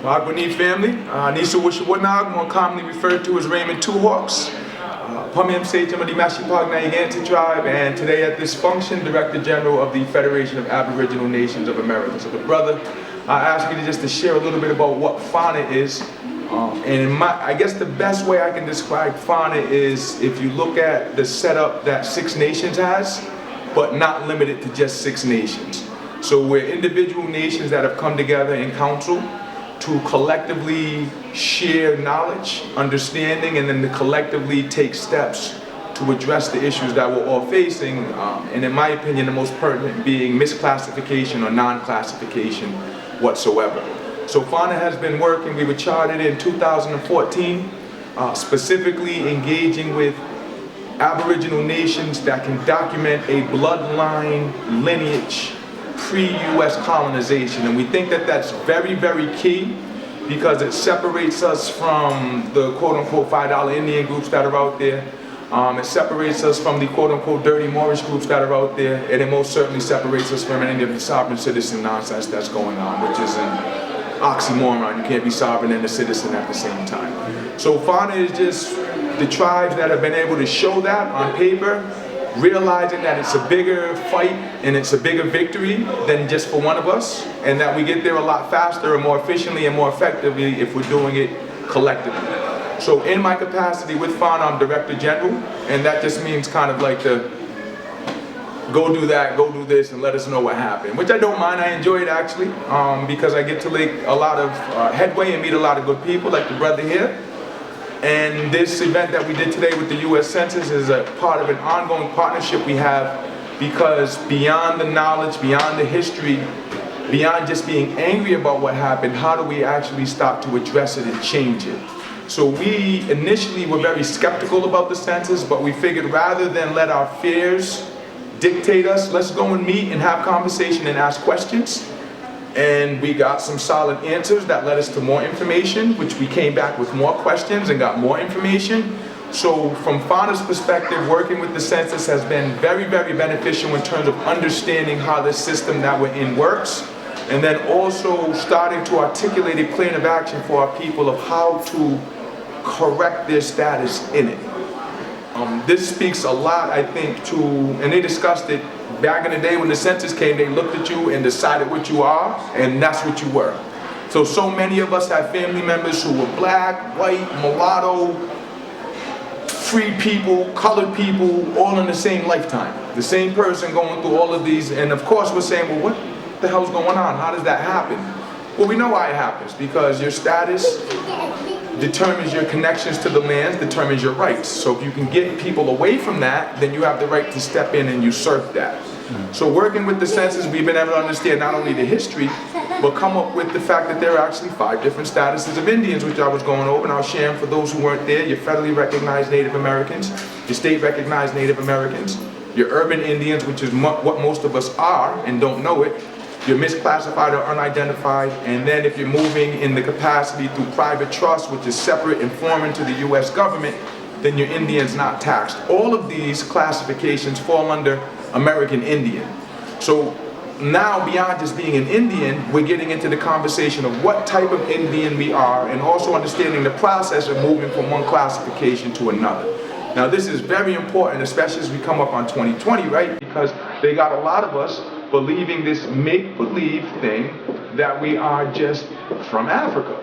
Magwani family, Nisu Wishawanag, more commonly referred to as Raymond Two Hawks. Pumim Sejamadi Mashipag Nayaganta tribe, and today at this function, Director General of the Federation of Aboriginal Nations of America. So the brother asked me to share a little bit about what FANA is. I guess the best way I can describe FANA is if you look at the setup that Six Nations has, but not limited to just Six Nations. So we're individual nations that have come together in council to collectively share knowledge, understanding, and then to collectively take steps to address the issues that we're all facing, and in my opinion the most pertinent being misclassification or non-classification whatsoever. So FANA has been working, we were chartered in 2014, specifically engaging with Aboriginal nations that can document a bloodline lineage pre-US colonization, and we think that that's very, very key because it separates us from the quote-unquote $5 Indian groups that are out there. It separates us from the quote-unquote dirty Moorish groups that are out there, and it most certainly separates us from any of the sovereign citizen nonsense that's going on, which is an oxymoron. You can't be sovereign and a citizen at the same time. So FANA is just the tribes that have been able to show that on paper, realizing that it's a bigger fight and it's a bigger victory than just for one of us, and that we get there a lot faster and more efficiently and more effectively if we're doing it collectively. So in my capacity with FANA, I'm Director General, and that just means kind of like the go do that, go do this, and let us know what happened, which I don't mind. I enjoy it actually, because I get to make a lot of headway and meet a lot of good people like the brother here. And this event that we did today with the U.S. Census is a part of an ongoing partnership we have, because beyond the knowledge, beyond the history, beyond just being angry about what happened, how do we actually start to address it and change it? So we initially were very skeptical about the census, but we figured rather than let our fears dictate us, let's go and meet and have conversation and ask questions. And we got some solid answers that led us to more information, which we came back with more questions and got more information. So from FANA's perspective, working with the census has been very, very beneficial in terms of understanding how the system that we're in works, and then also starting to articulate a plan of action for our people of how to correct their status in it. This speaks a lot, I think, to, and they discussed it back in the day when the census came, they looked at you and decided what you are, and that's what you were. So many of us have family members who were black, white, mulatto, free people, colored people, all in the same lifetime. The same person going through all of these, and of course we're saying, well, what the hell's going on? How does that happen? Well, we know why it happens, because your status determines your connections to the lands, determines your rights. So if you can get people away from that, then you have the right to step in and usurp that. So working with the census, we've been able to understand not only the history, but come up with the fact that there are actually 5 different statuses of Indians, which I was going over, and I'll share them for those who weren't there. Your federally recognized Native Americans, your state recognized Native Americans, your urban Indians, which is what most of us are and don't know it, you're misclassified or unidentified, and then if you're moving in the capacity through private trust, which is separate and foreign to the US government, then your Indian's not taxed. All of these classifications fall under American Indian. So now, beyond just being an Indian, we're getting into the conversation of what type of Indian we are, and also understanding the process of moving from one classification to another. Now this is very important, especially as we come up on 2020, right? Because they got a lot of us believing this make-believe thing that we are just from Africa.